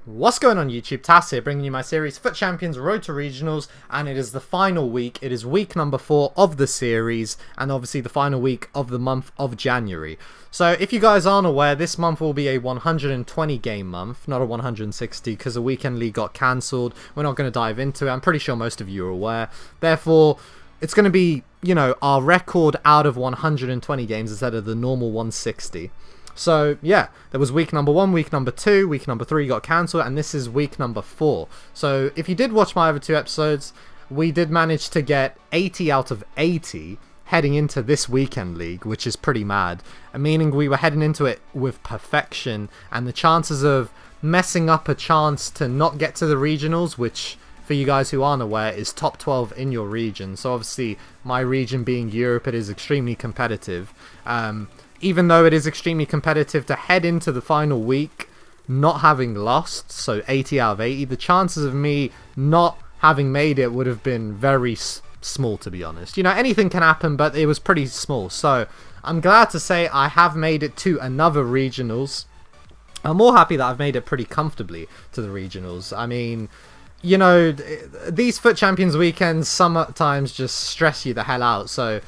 What's going on YouTube? Tass here, bringing you my series FUT Champions Road to Regionals, and it is the final week. It is week number 4 of the series, and obviously the final week of the month of January. So if you guys aren't aware, this month will be a 120 game month, not a 160, because the weekend league got cancelled. We're not going to dive into it. I'm pretty sure most of you are aware. Therefore, it's going to be, you know, our record out of 120 games instead of the normal 160. So yeah, there was week number 1, week number 2, week number 3 got cancelled, and this is week number 4. So if you did watch my other 2 episodes, we did manage to get 80 out of 80 heading into this weekend league, which is pretty mad. Meaning we were heading into it with perfection, and the chances of messing up a chance to not get to the regionals, which for you guys who aren't aware is top 12 in your region. So obviously my region being Europe, it is extremely competitive. Even though it is extremely competitive, to head into the final week not having lost, so 80 out of 80, the chances of me not having made it would have been very small, to be honest. You know, anything can happen, but it was pretty small. So I'm glad to say I have made it to another regionals. I'm more happy that I've made it pretty comfortably to the regionals. I mean, you know, these FUT Champions weekends sometimes just stress you the hell out. So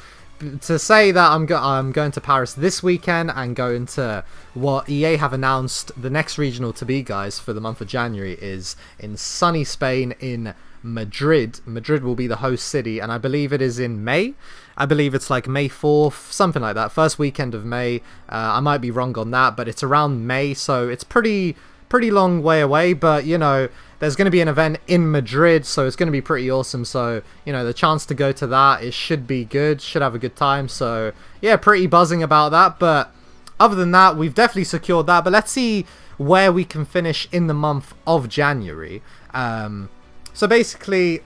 to say that I'm going to Paris this weekend and going to what EA have announced the next regional to be, guys, for the month of January is in sunny Spain in Madrid. Madrid will be the host city, and I believe it is in May. I believe it's like May 4th, something like that, first weekend of May. I might be wrong on that, but it's around May, so it's pretty long way away. But you know, there's going to be an event in Madrid, so it's going to be pretty awesome. So, you know, the chance to go to that, it should be good, should have a good time. So, yeah, pretty buzzing about that. But other than that, we've definitely secured that. But let's see where we can finish in the month of January. So basically,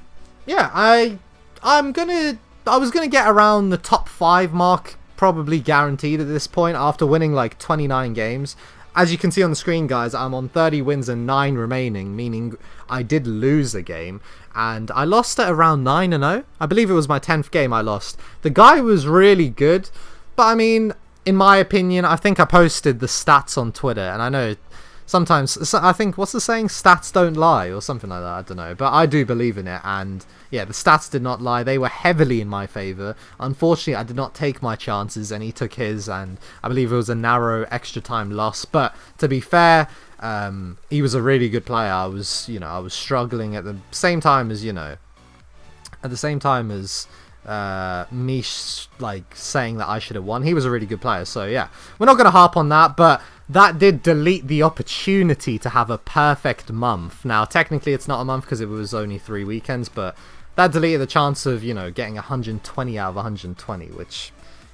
yeah, I was gonna get around the top 5 mark, probably guaranteed at this point, after winning like 29 games. As you can see on the screen, guys, I'm on 30 wins and 9 remaining, meaning I did lose a game, and I lost at around 9-0. I believe it was my 10th game I lost. The guy was really good, but I mean, in my opinion, I think I posted the stats on Twitter, and I know sometimes, I think, what's the saying? Stats don't lie, or something like that, I don't know. But I do believe in it, and yeah, the stats did not lie. They were heavily in my favour. Unfortunately, I did not take my chances, and he took his, and I believe it was a narrow extra time loss. But to be fair, he was a really good player. I was struggling at the same time as, me like saying that I should have won. He was a really good player, so yeah, we're not going to harp on that, but that did delete the opportunity to have a perfect month. Now, technically, it's not a month because it was only 3 weekends, but that deleted the chance of, you know, getting 120 out of 120, which,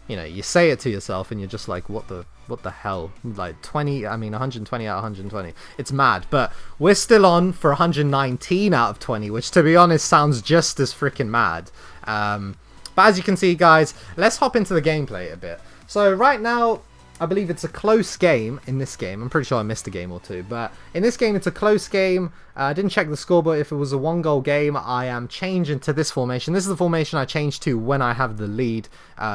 you know, you say it to yourself and you're just like, what the hell? Like 120 out of 120. It's mad, but we're still on for 119 out of 20, which, to be honest, sounds just as freaking mad. But as you can see, guys, let's hop into the gameplay a bit. So right now, I believe it's a close game in this game. I'm pretty sure I missed a game or 2, but in this game, it's a close game. I didn't check the score, but if it was a 1-goal game, I am changing to this formation. This is the formation I change to when I have the lead,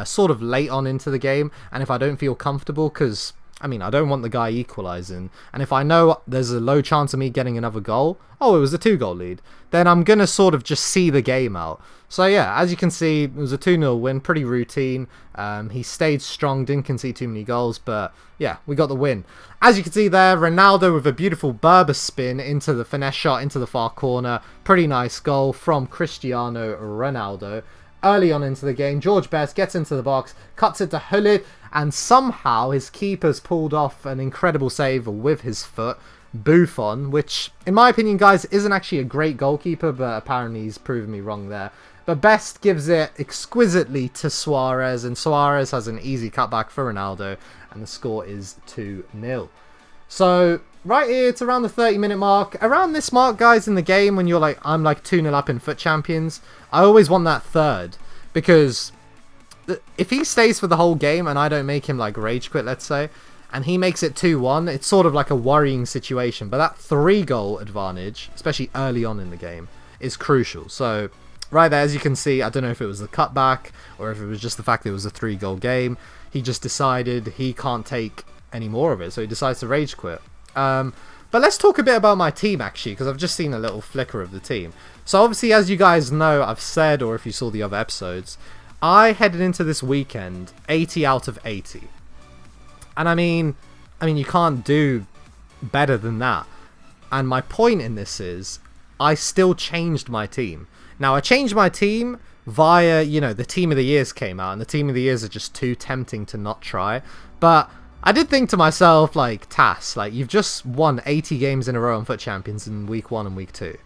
sort of late on into the game, and if I don't feel comfortable, because I mean, I don't want the guy equalising, and if I know there's a low chance of me getting another goal, oh, it was a 2-goal lead, then I'm going to sort of just see the game out. So yeah, as you can see, it was a 2-0 win, pretty routine. He stayed strong, didn't concede too many goals, but yeah, we got the win. As you can see there, Ronaldo with a beautiful Berber spin into the finesse shot into the far corner. Pretty nice goal from Cristiano Ronaldo. Early on into the game, George Best gets into the box, cuts it to Hullet, and somehow his keeper's pulled off an incredible save with his foot. Buffon, which, in my opinion, guys, isn't actually a great goalkeeper, but apparently he's proven me wrong there. But Best gives it exquisitely to Suarez, and Suarez has an easy cutback for Ronaldo, and the score is 2-0. So, right here, it's around the 30-minute mark. Around this mark, guys, in the game, when you're like, I'm like 2-0 up in FUT Champions, I always want that third, because if he stays for the whole game and I don't make him like rage quit, let's say, and he makes it 2-1, it's sort of like a worrying situation. But that 3-goal advantage, especially early on in the game, is crucial. So right there, as you can see, I don't know if it was the cutback or if it was just the fact that it was a 3-goal game. He just decided he can't take any more of it, so he decides to rage quit. But let's talk a bit about my team, actually, because I've just seen a little flicker of the team. So obviously, as you guys know, I've said, or if you saw the other episodes, I headed into this weekend 80 out of 80. And I mean, you can't do better than that. And my point in this is, I still changed my team. Now, I changed my team via, the Team of the Years came out, and the Team of the Years are just too tempting to not try. But I did think to myself, like, Tass, like, you've just won 80 games in a row on FUT Champions in week 1 and week 2.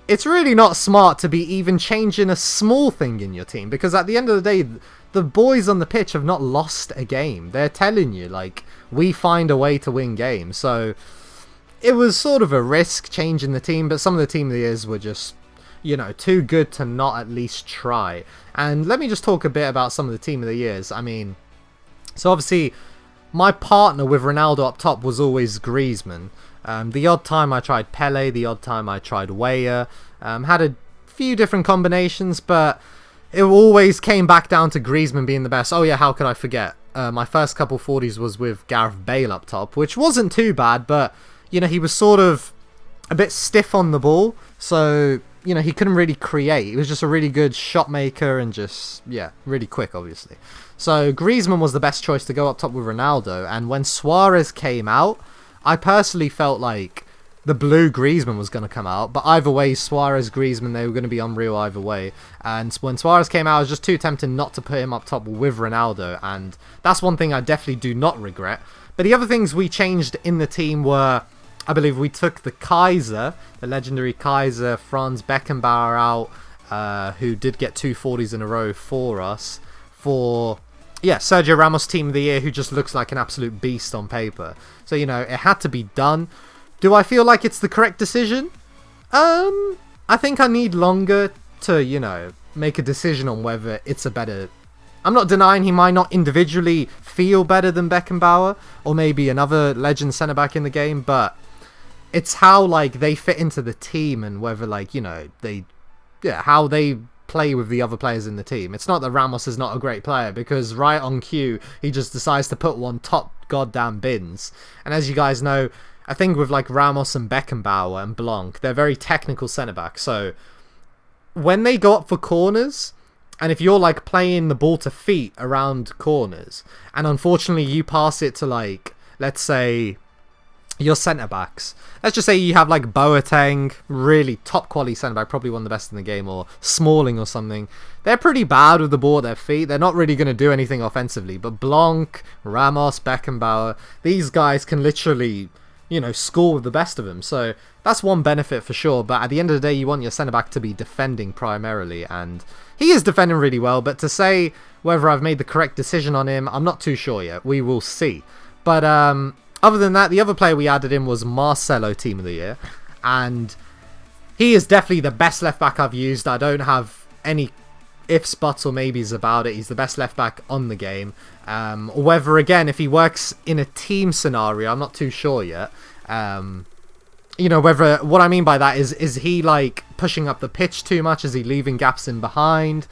It's really not smart to be even changing a small thing in your team, because at the end of the day, the boys on the pitch have not lost a game. They're telling you, like, we find a way to win games. So it was sort of a risk changing the team, but some of the Team of the Years were just, too good to not at least try. And let me just talk a bit about some of the Team of the Years. I mean, so obviously, my partner with Ronaldo up top was always Griezmann. The odd time I tried Pele, the odd time I tried Weah. Had a few different combinations, but it always came back down to Griezmann being the best. Oh yeah, how could I forget? My first couple 40s was with Gareth Bale up top, which wasn't too bad, but, he was sort of a bit stiff on the ball, so, he couldn't really create. He was just a really good shot maker and just, really quick, obviously. So Griezmann was the best choice to go up top with Ronaldo, and when Suarez came out, I personally felt like the blue Griezmann was going to come out, but either way, Suarez, Griezmann, they were going to be unreal either way. And when Suarez came out, I was just too tempted not to put him up top with Ronaldo, and that's one thing I definitely do not regret. But the other things we changed in the team were, I believe we took the Kaiser, the legendary Kaiser, Franz Beckenbauer out, who did get 2 40s in a row for us, for Sergio Ramos Team of the Year, who just looks like an absolute beast on paper. So, it had to be done. Do I feel like it's the correct decision? I think I need longer to, make a decision on whether it's a better... I'm not denying he might not individually feel better than Beckenbauer, or maybe another legend centre-back in the game, but it's how, like, they fit into the team and whether, like, how they play with the other players in the team. It's not that Ramos is not a great player, because right on cue, he just decides to put one top goddamn bins. And as you guys know, I think with like Ramos and Beckenbauer and Blanc, they're very technical centre-backs. So when they go up for corners, and if you're like playing the ball to feet around corners, and unfortunately you pass it to like, let's say, your centre-backs. Let's just say you have like Boateng, really top quality centre-back, probably one of the best in the game, or Smalling or something. They're pretty bad with the ball at their feet. They're not really going to do anything offensively. But Blanc, Ramos, Beckenbauer, these guys can literally, score with the best of them. So that's one benefit for sure. But at the end of the day, you want your centre-back to be defending primarily. And he is defending really well. But to say whether I've made the correct decision on him, I'm not too sure yet. We will see. But other than that, the other player we added in was Marcelo Team of the Year. And he is definitely the best left-back I've used. I don't have any ifs, buts, or maybes about it. He's the best left-back on the game. Or whether, again, if he works in a team scenario, I'm not too sure yet. Whether, what I mean by that is he, like, pushing up the pitch too much? Is he leaving gaps in behind?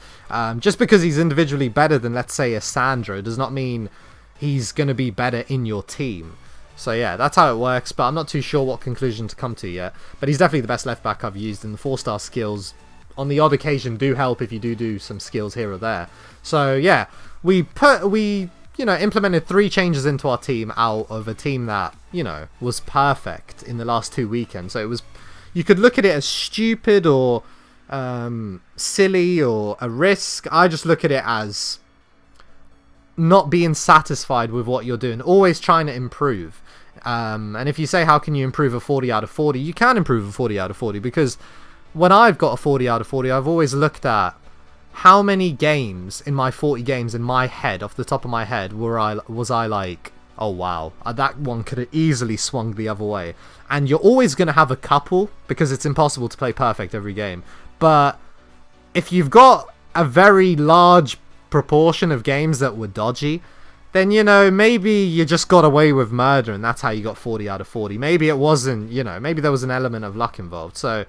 Just because he's individually better than, let's say, a Sandro does not mean he's going to be better in your team. So yeah, that's how it works, but I'm not too sure what conclusion to come to yet. But he's definitely the best left-back I've used, and the 4-star skills, on the odd occasion, do help if you do some skills here or there. So yeah, we implemented 3 changes into our team out of a team that, was perfect in the last 2 weekends. So it was, you could look at it as stupid or silly or a risk. I just look at it as not being satisfied with what you're doing, always trying to improve. And if you say, how can you improve a 40 out of 40? You can improve a 40 out of 40, because when I've got a 40 out of 40, I've always looked at how many games in my 40 games in my head, off the top of my head, was I like, oh wow, that one could have easily swung the other way. And you're always going to have a couple, because it's impossible to play perfect every game. But if you've got a very large proportion of games that were dodgy, then, maybe you just got away with murder and that's how you got 40 out of 40. Maybe it wasn't, maybe there was an element of luck involved. So,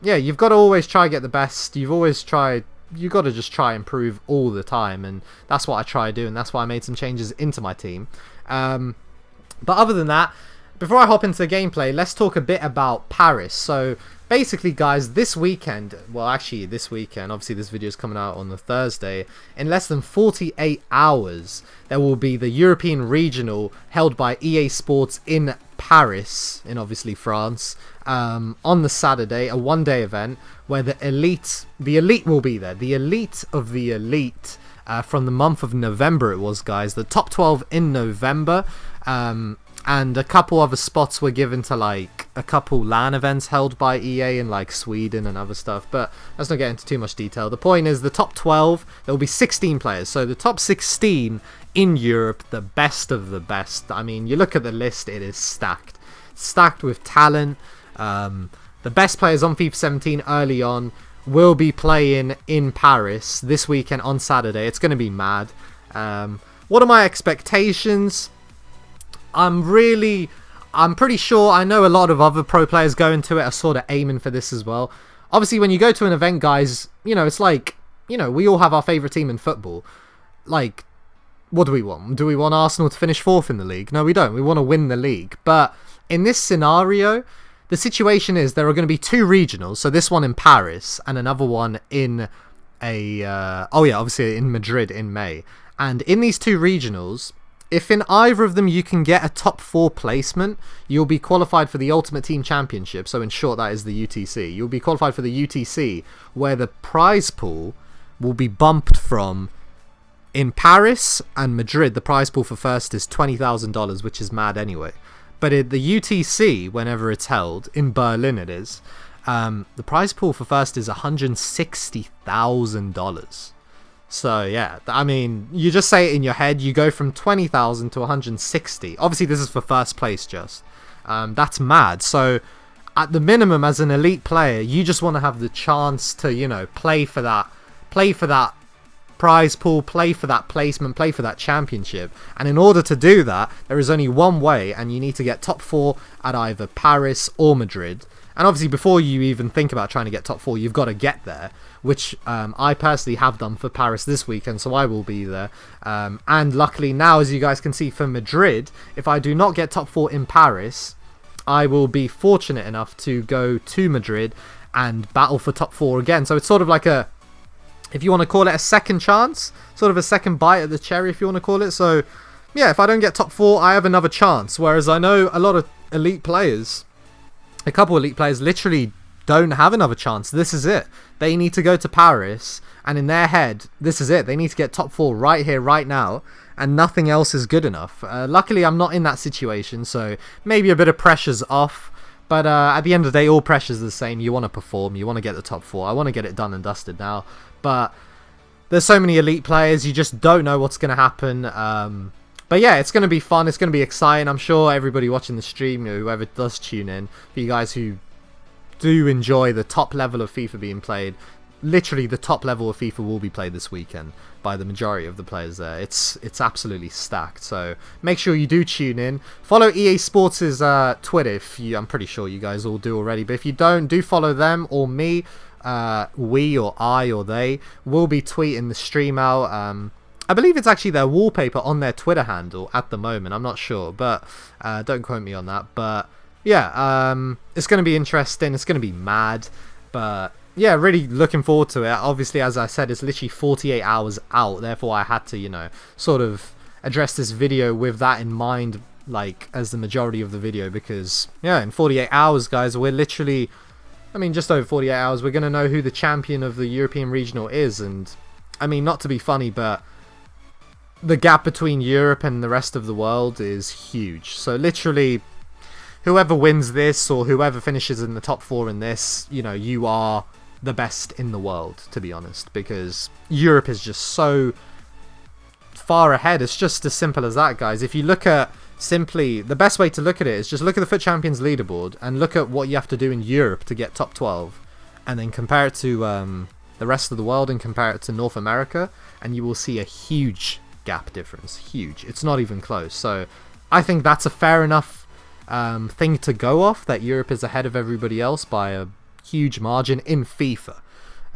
yeah, you've got to always try to get the best. You've got to just try and improve all the time, and that's what I try to do, and that's why I made some changes into my team. But other than that, before I hop into the gameplay, let's talk a bit about Paris. So basically, guys, this weekend, well, actually this weekend, obviously this video is coming out on the Thursday, in less than 48 hours, there will be the European Regional held by EA Sports in Paris, in obviously France, on the Saturday, a one-day event where the elite will be there. The elite of the elite from the month of November it was, guys. The top 12 in November, and a couple other spots were given to like a couple LAN events held by EA in like Sweden and other stuff, but let's not get into too much detail. The point is the top 12, there will be 16 players, so the top 16 in Europe, the best of the best. I mean, you look at the list, it is stacked with talent. The best players on FIFA 17 early on will be playing in Paris this weekend on Saturday. It's going to be mad. What are my expectations? I'm pretty sure, I know a lot of other pro players going to it are sort of aiming for this as well. Obviously, when you go to an event, guys, you know, it's like, you know, we all have our favourite team in football. Like, what do we want? Do we want Arsenal to finish 4th in the league? No, we don't. We want to win the league. But in this scenario, the situation is there are going to be 2 regionals. So this one in Paris and another one in obviously in Madrid in May. And in these 2 regionals, if in either of them you can get a top 4 placement, you'll be qualified for the Ultimate Team Championship. So in short, that is the UTC. You'll be qualified for the UTC, where the prize pool will be bumped from, in Paris and Madrid, the prize pool for first is $20,000, which is mad anyway. But at the UTC, whenever it's held, in Berlin it is, the prize pool for first is $160,000. So yeah, I mean, you just say it in your head, you go from 20,000 to 160. Obviously this is for first place just. That's mad. So at the minimum, as an elite player, you just want to have the chance to, you know, play for that prize pool, play for that placement, play for that championship. And in order to do that, there is only one way, and you need to get top 4 at either Paris or Madrid. And obviously, before you even think about trying to get top 4, you've got to get there, which I personally have done for Paris this weekend, so I will be there. And luckily now, as you guys can see, for Madrid, if I do not get top 4 in Paris, I will be fortunate enough to go to Madrid and battle for top 4 again. So it's sort of like a, if you want to call it, a second chance, sort of a second bite at the cherry, if you want to call it. So yeah, if I don't get top 4, I have another chance. Whereas I know a lot of elite players, a couple of elite players literally don't have another chance. This is it. They need to go to Paris, and in their head, this is it. They need to get top 4 right here, right now, and nothing else is good enough. Luckily, I'm not in that situation, so maybe a bit of pressure's off. But at the end of the day, all pressure's the same. You want to perform. You want to get the top 4. I want to get it done and dusted now. But there's so many elite players, you just don't know what's going to happen. But yeah, it's going to be fun. It's going to be exciting. I'm sure everybody watching the stream, you know, whoever does tune in, for you guys who do enjoy the top level of FIFA being played, literally the top level of FIFA will be played this weekend by the majority of the players there. It's absolutely stacked. So make sure you do tune in. Follow EA Sports' Twitter. I'm pretty sure you guys all do already. But if you don't, do follow them or me. We or I or they will be tweeting the stream out. I believe it's actually their wallpaper on their Twitter handle at the moment. I'm not sure, but don't quote me on that. But yeah, it's going to be interesting. It's going to be mad. But yeah, really looking forward to it. Obviously, as I said, it's literally 48 hours out. Therefore, I had to, you know, sort of address this video with that in mind, like, as the majority of the video. Because, yeah, in 48 hours, guys, we're literally, I mean, just over 48 hours, we're going to know who the champion of the European Regional is. And, I mean, not to be funny, but the gap between Europe and the rest of the world is huge. So literally, whoever wins this or whoever finishes in the top 4 in this, you know, you are the best in the world, to be honest, because Europe is just so far ahead. It's just as simple as that, guys. If you look at simply, the best way to look at it is just look at the FUT Champions leaderboard and look at what you have to do in Europe to get top 12, and then compare it to the rest of the world and compare it to North America, and you will see a huge gap difference. Huge. It's not even close. So I think that's a fair enough thing to go off, that Europe is ahead of everybody else by a huge margin in FIFA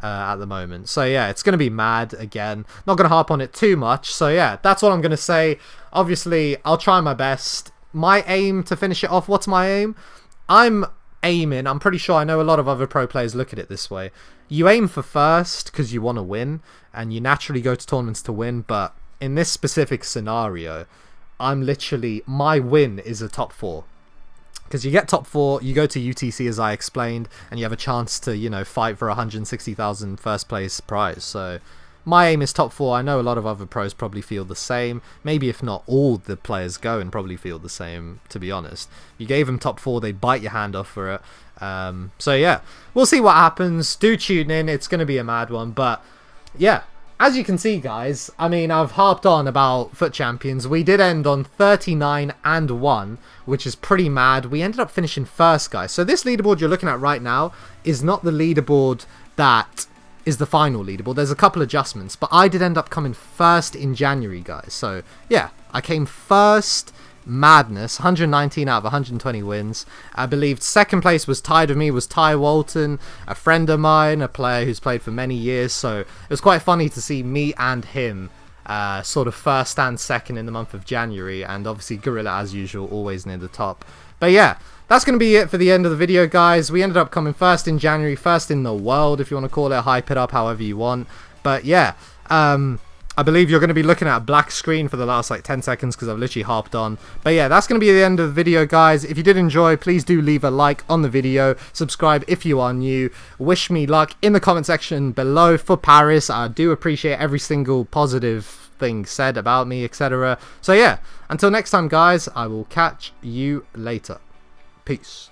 at the moment. So yeah, it's going to be mad again. Not going to harp on it too much. So yeah, that's what I'm going to say. Obviously, I'll try my best. my aim to finish it off, what's my aim? I'm pretty sure I know a lot of other pro players look at it this way. You aim for first because you want to win, and you naturally go to tournaments to win, but in this specific scenario, my win is a top 4. Because you get top 4, you go to UTC as I explained, and you have a chance to, you know, fight for 160,000 first place prize. So my aim is top 4. I know a lot of other pros probably feel the same. Maybe if not all the players go and probably feel the same, to be honest. You gave them top 4, they bite your hand off for it. So yeah, we'll see what happens. Do tune in, it's going to be a mad one. But yeah, as you can see, guys, I mean, I've harped on about FUT Champions. We did end on 39-1, which is pretty mad. We ended up finishing first, guys. So this leaderboard you're looking at right now is not the leaderboard that is the final leaderboard. There's a couple adjustments, but I did end up coming first in January, guys. So yeah, I came first. Madness, 119 out of 120 wins. I believe second place was tied with me, was Ty Walton, a friend of mine, a player who's played for many years. So it was quite funny to see me and him sort of first and second in the month of January, and obviously Gorilla, as usual, always near the top. But yeah, that's going to be it for the end of the video, guys. We ended up coming first in January, first in the world, if you want to call it, hype it up however you want. But yeah, I believe you're going to be looking at a black screen for the last like 10 seconds because I've literally harped on. But yeah, that's going to be the end of the video, guys. If you did enjoy, please do leave a like on the video. Subscribe if you are new. Wish me luck in the comment section below for Paris. I do appreciate every single positive thing said about me, etc. So yeah, until next time, guys, I will catch you later. Peace.